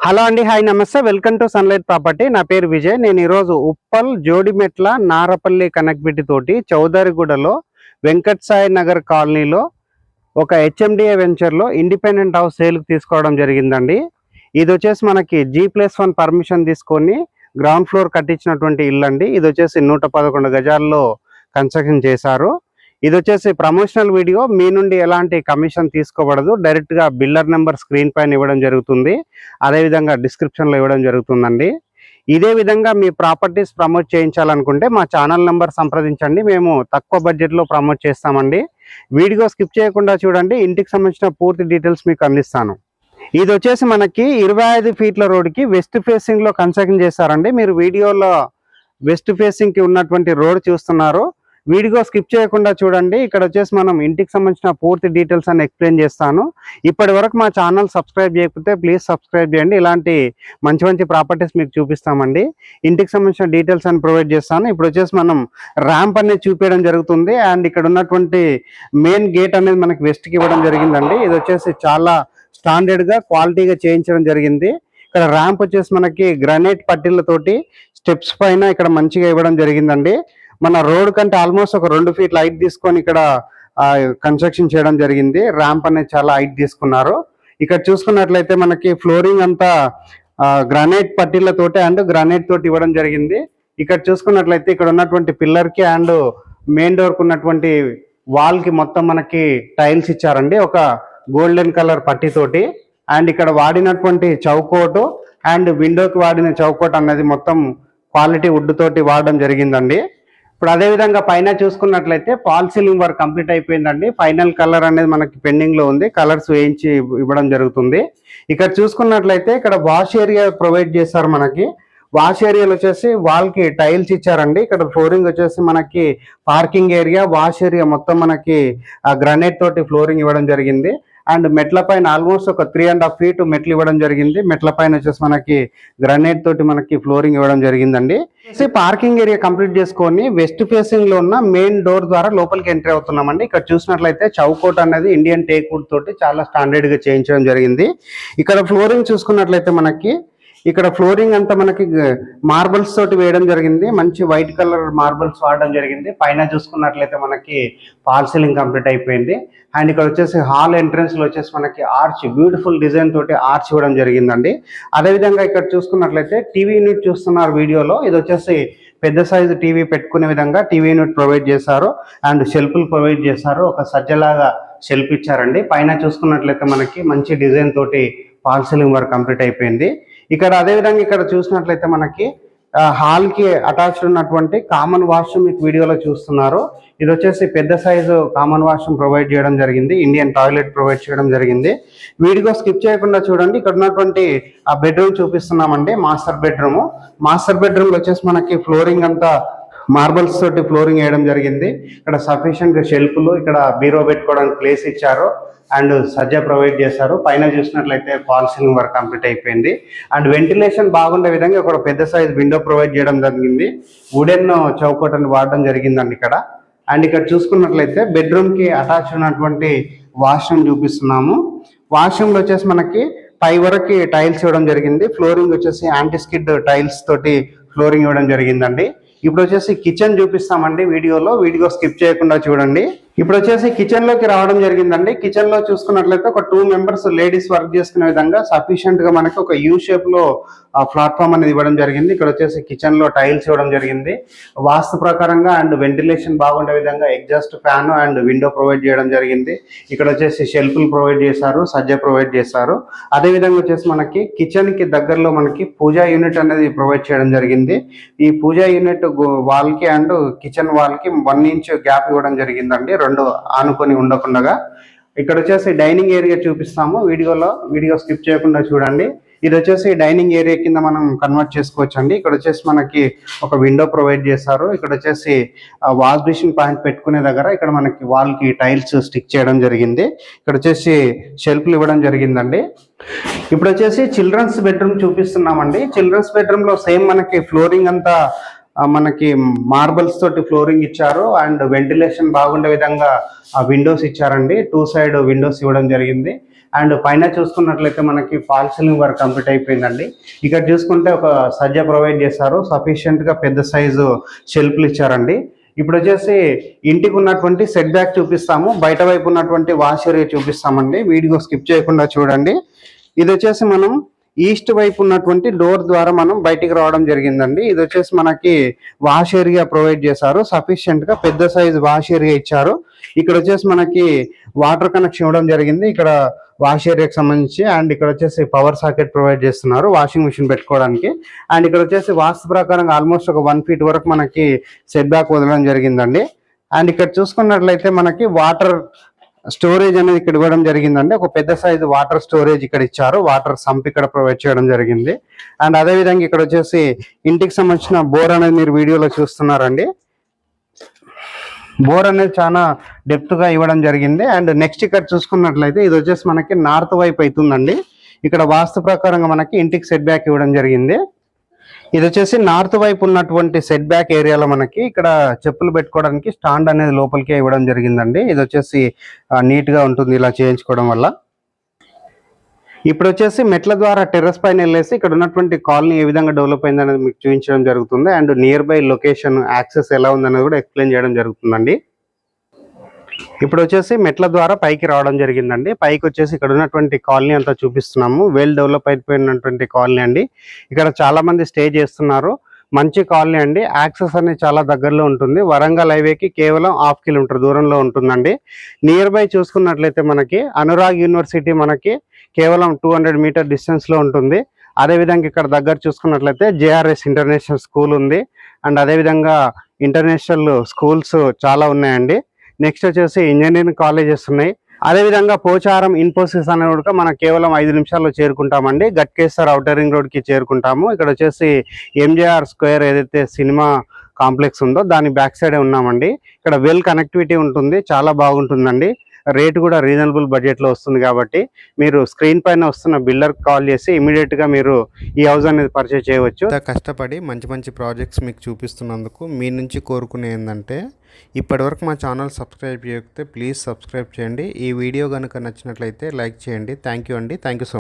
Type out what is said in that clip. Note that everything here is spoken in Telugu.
హలో అండి, హాయ్ నమస్తే, వెల్కమ్ టు సన్లైట్ ప్రాపర్టీ. నా పేరు విజయ్. నేను ఈరోజు ఉప్పల్ జోడిమెట్ల నారపల్లి కనెక్టివిటీ తోటి చౌదరిగూడలో వెంకట్ సాయి నగర్ కాలనీలో ఒక హెచ్ఎండిఏ వెంచర్లో ఇండిపెండెంట్ హౌస్ సేల్కి తీసుకోవడం జరిగిందండి. ఇది వచ్చేసి మనకి G+1 పర్మిషన్ తీసుకొని గ్రౌండ్ ఫ్లోర్ కట్టించినటువంటి ఇల్లు అండి. ఇది వచ్చేసి 111 గజాల్లో కన్స్ట్రక్షన్ చేశారు. ఇది వచ్చేసి ప్రమోషనల్ వీడియో. మీ నుండి ఎలాంటి కమిషన్ తీసుకోబడదు. డైరెక్ట్గా బిల్డర్ నెంబర్ స్క్రీన్ పైన ఇవ్వడం జరుగుతుంది, అదేవిధంగా డిస్క్రిప్షన్లో ఇవ్వడం జరుగుతుందండి. ఇదే విధంగా మీ ప్రాపర్టీస్ ప్రమోట్ చేయించాలనుకుంటే మా ఛానల్ నెంబర్ సంప్రదించండి. మేము తక్కువ బడ్జెట్లో ప్రమోట్ చేస్తామండి. వీడియో స్కిప్ చేయకుండా చూడండి, ఇంటికి సంబంధించిన పూర్తి డీటెయిల్స్ మీకు అందిస్తాను. ఇది వచ్చేసి మనకి 25 ఫీట్ల రోడ్కి వెస్ట్ ఫేసింగ్లో కన్స్ట్రక్షన్ చేస్తారండి. మీరు వీడియోలో వెస్ట్ ఫేసింగ్కి ఉన్నటువంటి రోడ్ చూస్తున్నారు. వీడియో స్కిప్ చేయకుండా చూడండి. ఇక్కడ వచ్చేసి మనం ఇంటికి సంబంధించిన పూర్తి డీటెయిల్స్ అని ఎక్స్ప్లెయిన్ చేస్తాను. ఇప్పటి వరకు మా ఛానల్ సబ్స్క్రైబ్ చేయకపోతే ప్లీజ్ సబ్స్క్రైబ్ చేయండి. ఇలాంటి మంచి మంచి ప్రాపర్టీస్ మీకు చూపిస్తామండి. ఇంటికి సంబంధించిన డీటెయిల్స్ అని ప్రొవైడ్ చేస్తాను. ఇప్పుడు వచ్చేసి మనం ర్యాంప్ అనేది చూపించడం జరుగుతుంది. అండ్ ఇక్కడ ఉన్నటువంటి మెయిన్ గేట్ అనేది మనకి వెస్ట్కి ఇవ్వడం జరిగిందండి. ఇది వచ్చేసి చాలా స్టాండర్డ్గా క్వాలిటీగా చేయించడం జరిగింది. ఇక్కడ ర్యాంప్ వచ్చేసి మనకి గ్రానైట్ పట్టీలతోటి స్టెప్స్ పైన ఇక్కడ మంచిగా ఇవ్వడం జరిగిందండి. మన రోడ్ కంటే ఆల్మోస్ట్ ఒక 2 ఫీట్ల హైట్ తీసుకొని ఇక్కడ కన్స్ట్రక్షన్ చేయడం జరిగింది. ర్యాంప్ అనేది చాలా హైట్ తీసుకున్నారు. ఇక్కడ చూసుకున్నట్లయితే మనకి ఫ్లోరింగ్ అంతా గ్రానైట్ పట్టీలతోటి అండ్ గ్రానైట్ తోటి ఇవ్వడం జరిగింది. ఇక్కడ చూసుకున్నట్లయితే ఇక్కడ ఉన్నటువంటి పిల్లర్ కి అండ్ మెయిన్ డోర్ కు ఉన్నటువంటి వాల్ కి మొత్తం మనకి టైల్స్ ఇచ్చారండి, ఒక గోల్డెన్ కలర్ పట్టీతోటి. అండ్ ఇక్కడ వాడినటువంటి చౌకోటు అండ్ విండోకి వాడిన చౌకోట్ అన్నది మొత్తం క్వాలిటీ వుడ్ తోటి వాడడం జరిగిందండి. ఇప్పుడు అదేవిధంగా పైన చూసుకున్నట్లయితే ఫాల్ సీలింగ్ వర్క్ కంప్లీట్ అయిపోయిందండి. ఫైనల్ కలర్ అనేది మనకి పెండింగ్ లో ఉంది, కలర్స్ వేయించి ఇవ్వడం జరుగుతుంది. ఇక్కడ చూసుకున్నట్లయితే ఇక్కడ వాష్ ఏరియా ప్రొవైడ్ చేస్తారు. మనకి వాష్ ఏరియాలో వచ్చేసి వాల్ కి టైల్స్ ఇచ్చారండి. ఇక్కడ ఫ్లోరింగ్ వచ్చేసి మనకి పార్కింగ్ ఏరియా, వాష్ ఏరియా మొత్తం మనకి గ్రానైట్ తోటి ఫ్లోరింగ్ ఇవ్వడం జరిగింది. అండ్ మెట్ల పైన ఆల్మోస్ట్ ఒక 3.5 ఫీట్ మెట్లు ఇవ్వడం జరిగింది. మెట్ల పైన వచ్చేసి మనకి గ్రానైట్ తోటి మనకి ఫ్లోరింగ్ ఇవ్వడం జరిగిందండి. పార్కింగ్ ఏరియా కంప్లీట్ చేసుకొని వెస్ట్ ఫేసింగ్ లో ఉన్న మెయిన్ డోర్ ద్వారా లోపలికి ఎంట్రీ అవుతున్నామండి. ఇక్కడ చూసినట్లయితే చౌకోట్ అనేది ఇండియన్ టేక్ వుడ్ తోటి చాలా స్టాండర్డ్ గా చేయించడం జరిగింది. ఇక్కడ ఫ్లోరింగ్ చూసుకున్నట్లయితే మనకి ఇక్కడ ఫ్లోరింగ్ అంతా మనకి మార్బల్స్ తోటి వేయడం జరిగింది. మంచి వైట్ కలర్ మార్బల్స్ వాడడం జరిగింది. పైన చూసుకున్నట్లయితే మనకి ఫాల్ సీలింగ్ కంప్లీట్ అయిపోయింది. అండ్ ఇక్కడ వచ్చేసి హాల్ ఎంట్రన్స్ లో వచ్చేసి మనకి ఆర్చ్, బ్యూటిఫుల్ డిజైన్ తోటి ఆర్చ్ ఇవ్వడం జరిగిందండి. అదేవిధంగా ఇక్కడ చూసుకున్నట్లయితే టీవీ యూనిట్ చూస్తున్నారు వీడియోలో. ఇది వచ్చేసి పెద్ద సైజు టీవీ పెట్టుకునే విధంగా టీవీ యూనిట్ ప్రొవైడ్ చేశారు. అండ్ షెల్ఫ్లు ప్రొవైడ్ చేశారు, ఒక సజ్జలాగా షెల్ఫ్ ఇచ్చారండి. పైన చూసుకున్నట్లయితే మనకి మంచి డిజైన్ తోటి ఫాల్ సీలింగ్ వర్క్ కంప్లీట్ అయిపోయింది. ఇక్కడ అదేవిధంగా ఇక్కడ చూసినట్లయితే మనకి హాల్ కి అటాచ్డ్ ఉన్నటువంటి కామన్ వాష్రూమ్ మీకు వీడియోలో చూస్తున్నారు. ఇది వచ్చేసి పెద్ద సైజు కామన్ వాష్రూమ్ ప్రొవైడ్ చేయడం జరిగింది. ఇండియన్ టాయిలెట్ ప్రొవైడ్ చేయడం జరిగింది. వీడియో స్కిప్ చేయకుండా చూడండి. ఇక్కడ ఉన్నటువంటి ఆ బెడ్రూమ్ చూపిస్తున్నామండి, మాస్టర్ బెడ్రూమ్. మాస్టర్ బెడ్రూమ్ లో వచ్చేసి మనకి ఫ్లోరింగ్ అంతా మార్బల్స్ తోటి ఫ్లోరింగ్ వేయడం జరిగింది. ఇక్కడ సఫిషియెంట్ షెల్ఫ్లు, ఇక్కడ బీరో పెట్టుకోవడానికి ప్లేస్ ఇచ్చారు అండ్ సజ్జా ప్రొవైడ్ చేశారు. పైన చూసినట్లయితే ఫాల్ సీలింగ్ వర్క్ కంప్లీట్ అయిపోయింది. అండ్ వెంటిలేషన్ బాగుండే విధంగా ఒక పెద్ద సైజ్ విండో ప్రొవైడ్ చేయడం జరిగింది. వుడెన్ చౌకటని వాడడం జరిగిందండి ఇక్కడ. అండ్ ఇక్కడ చూసుకున్నట్లయితే బెడ్రూమ్ కి అటాచ్ ఉన్నటువంటి వాష్రూమ్ చూపిస్తున్నాము. వాష్రూమ్ లో వచ్చేసి మనకి పై వరకు టైల్స్ ఇవ్వడం జరిగింది. ఫ్లోరింగ్ వచ్చేసి యాంటీ స్కిడ్ టైల్స్ తోటి ఫ్లోరింగ్ ఇవ్వడం జరిగిందండి. ఇప్పుడు వచ్చేసి కిచెన్ చూపిస్తామండి వీడియోలో. వీడియో స్కిప్ చేయకుండా చూడండి. ఇప్పుడు వచ్చేసి కిచెన్ లోకి రావడం జరిగిందండి. కిచెన్ లో చూసుకున్నట్లయితే ఒక 2 మెంబర్స్ లేడీస్ వర్క్ చేసుకునే విధంగా సఫిషియెంట్ గా మనకి ఒక యూ షేప్ లో ప్లాట్ఫామ్ అనేది ఇవ్వడం జరిగింది. ఇక్కడ వచ్చేసి కిచెన్ లో టైల్స్ ఇవ్వడం జరిగింది. వాస్తు ప్రకారంగా అండ్ వెంటిలేషన్ బాగుండే విధంగా exhaust fan and window provide చేయడం జరిగింది. ఇక్కడ వచ్చేసి షెల్ఫ్లు ప్రొవైడ్ చేశారు, సజ్జ ప్రొవైడ్ చేశారు. అదే విధంగా వచ్చేసి మనకి కిచెన్ కి దగ్గరలో మనకి పూజా యూనిట్ అనేది ప్రొవైడ్ చేయడం జరిగింది. ఈ పూజా యూనిట్ వాల్ కి అండ్ కిచెన్ వాల్ కి 1 ఇంచ్ గ్యాప్ ఇవ్వడం జరిగిందండి, 2 ఆనుకొని ఉండకుండా. ఇక్కడ వచ్చేసి డైనింగ్ ఏరియా చూపిస్తాము వీడియోలో. వీడియో స్కిప్ చేయకుండా చూడండి. ఇది వచ్చేసి డైనింగ్ ఏరియా కింద మనం కన్వర్ట్ చేసుకోవచ్చు అండి. ఇక్కడ వచ్చేసి మనకి ఒక విండో ప్రొవైడ్ చేశారు. ఇక్కడ వచ్చేసి వాష్ బేసిన్ పాయింట్ పెట్టుకునే దగ్గర ఇక్కడ మనకి వాల్ కి టైల్స్ స్టిక్ చేయడం జరిగింది. ఇక్కడ వచ్చేసి షెల్ఫ్లు ఇవ్వడం జరిగిందండి. ఇప్పుడు వచ్చేసి చిల్డ్రన్స్ బెడ్రూమ్ చూపిస్తున్నామండి. చిల్డ్రన్స్ బెడ్రూమ్ లో సేమ్ మనకి ఫ్లోరింగ్ అంతా మనకి మార్బల్స్ తోటి ఫ్లోరింగ్ ఇచ్చారు అండ్ వెంటిలేషన్ బాగుండే విధంగా విండోస్ ఇచ్చారండి. 2 సైడ్ విండోస్ ఇవ్వడం జరిగింది. అండ్ పైన చూసుకున్నట్లయితే మనకి ఫాల్ సీలింగ్ వర్క్ కంప్లీట్ అయిపోయిందండి. ఇక్కడ చూసుకుంటే ఒక సజ్జ ప్రొవైడ్ చేశారు, సఫిషియెంట్గా పెద్ద సైజు షెల్ఫ్లు ఇచ్చారండి. ఇప్పుడు వచ్చేసి ఇంటికి ఉన్నటువంటి సెట్ బ్యాక్ చూపిస్తాము, బయట వైపు ఉన్నటువంటి వాష్ ఏరియా చూపిస్తామండి. వీడియో స్కిప్ చేయకుండా చూడండి. ఇది వచ్చేసి మనం ఈస్ట్ వైపు ఉన్నటువంటి డోర్ ద్వారా మనం బయటికి రావడం జరిగిందండి. ఇది వచ్చేసి మనకి వాష్ ఏరియా ప్రొవైడ్ చేశారు, సఫిషియెంట్ గా పెద్ద సైజ్ వాష్ ఏరియా ఇచ్చారు. ఇక్కడ వచ్చేసి మనకి వాటర్ కనెక్షన్ ఇవ్వడం జరిగింది ఇక్కడ వాష్ ఏరియాకి సంబంధించి. అండ్ ఇక్కడ వచ్చేసి పవర్ సాకెట్ ప్రొవైడ్ చేస్తున్నారు వాషింగ్ మిషన్ పెట్టుకోవడానికి. అండ్ ఇక్కడ వచ్చేసి వాస్తు ప్రకారం ఆల్మోస్ట్ ఒక 1 feet వరకు మనకి సెట్ బ్యాక్ వదలడం జరిగిందండి. అండ్ ఇక్కడ చూసుకున్నట్లయితే మనకి వాటర్ స్టోరేజ్ అనేది ఇక్కడ ఇవ్వడం జరిగిందండి. ఒక పెద్ద సైజు వాటర్ స్టోరేజ్ ఇక్కడ ఇచ్చారు, వాటర్ సంప్ ఇక్కడ ప్రొవైడ్ చేయడం జరిగింది. అండ్ అదే విధంగా ఇక్కడ వచ్చేసి ఇంటికి సంబంధించిన బోర్ అనేది మీరు వీడియోలో చూస్తున్నారండి. బోర్ అనేది చాలా డెప్త్ గా ఇవ్వడం జరిగింది. అండ్ నెక్స్ట్ ఇక్కడ చూసుకున్నట్లయితే ఇది వచ్చేసి మనకి నార్త్ వైపు అవుతుందండి. ఇక్కడ వాస్తు ప్రకారంగా మనకి ఇంటికి సెట్ బ్యాక్ ఇవ్వడం జరిగింది. ఇది వచ్చేసి నార్త్ వైపు ఉన్నటువంటి సెట్ బ్యాక్ ఏరియాలో మనకి ఇక్కడ చెప్పులు పెట్టుకోవడానికి స్టాండ్ అనేది లోపలికే ఇవ్వడం జరిగిందండి. ఇది వచ్చేసి నీట్ గా ఉంటుంది ఇలా చేయించుకోవడం వల్ల. ఇప్పుడు వచ్చేసి మెట్ల ద్వారా టెర్రస్ పైన వెళ్ళేసి ఇక్కడ ఉన్నటువంటి కాలనీ ఏ విధంగా డెవలప్ అయింది అనేది మీకు చూపించడం జరుగుతుంది. And near by location access ఎలా ఉందనేది కూడా ఎక్స్ప్లెయిన్ చేయడం జరుగుతుందండి. ఇప్పుడు వచ్చేసి మెట్ల ద్వారా పైకి రావడం జరిగిందండి. పైకి వచ్చేసి ఇక్కడ ఉన్నటువంటి కాలనీ అంతా చూపిస్తున్నాము. వెల్ డెవలప్ అయిపోయినటువంటి కాలనీ అండి. ఇక్కడ చాలా మంది స్టే చేస్తున్నారు. మంచి కాలనీ అండి. యాక్సెస్ అనేది చాలా దగ్గరలో ఉంటుంది. వరంగల్ హైవేకి కేవలం 1/2 kilometer దూరంలో ఉంటుందండి. నియర్ బై చూసుకున్నట్లయితే మనకి అనురాగ్ యూనివర్సిటీ మనకి కేవలం 200 meter డిస్టెన్స్ లో ఉంటుంది. అదేవిధంగా ఇక్కడ దగ్గర చూసుకున్నట్లయితే జేఆర్ఎస్ ఇంటర్నేషనల్ స్కూల్ ఉంది. అండ్ అదేవిధంగా ఇంటర్నేషనల్ స్కూల్స్ చాలా ఉన్నాయండి. నెక్స్ట్ వచ్చేసి ఇంజనీరింగ్ కాలేజెస్ ఉన్నాయి. అదేవిధంగా పోచారం ఇన్ఫోసిస్ అనే కూడా మనం కేవలం 5 నిమిషాల్లో చేరుకుంటామండి. గట్కేసర్ ఔటర్ రింగ్ రోడ్ కి చేరుకుంటాము. ఇక్కడ వచ్చేసి ఎంజేఆర్ స్క్వేర్ ఏదైతే సినిమా కాంప్లెక్స్ ఉందో దాని బ్యాక్ సైడే ఉన్నామండి. ఇక్కడ వెల్ కనెక్టివిటీ ఉంటుంది, చాలా బాగుంటుందండి. రేట్ కూడా రీజనబుల్ బడ్జెట్ లో వస్తుంది కాబట్టి మీరు స్క్రీన్ పైన వస్తున్న బిల్డర్ కాల్ చేసి ఇమీడియట్ గా మీరు ఈ హౌస్ అనేది పర్చేజ్ చేయవచ్చు. కష్టపడి మంచి మంచి ప్రాజెక్ట్స్ మీకు చూపిస్తున్నందుకు మీ నుంచి కోరుకునే ఏంటంటే ఇప్పటివరకు మా ఛానల్ సబ్స్క్రైబ్ చేయకపోతే ప్లీజ్ సబ్స్క్రైబ్ చేయండి. ఈ వీడియో కనుక నచ్చినట్లయితే లైక్ చేయండి. థ్యాంక్ యూ అండి. Thank you so much.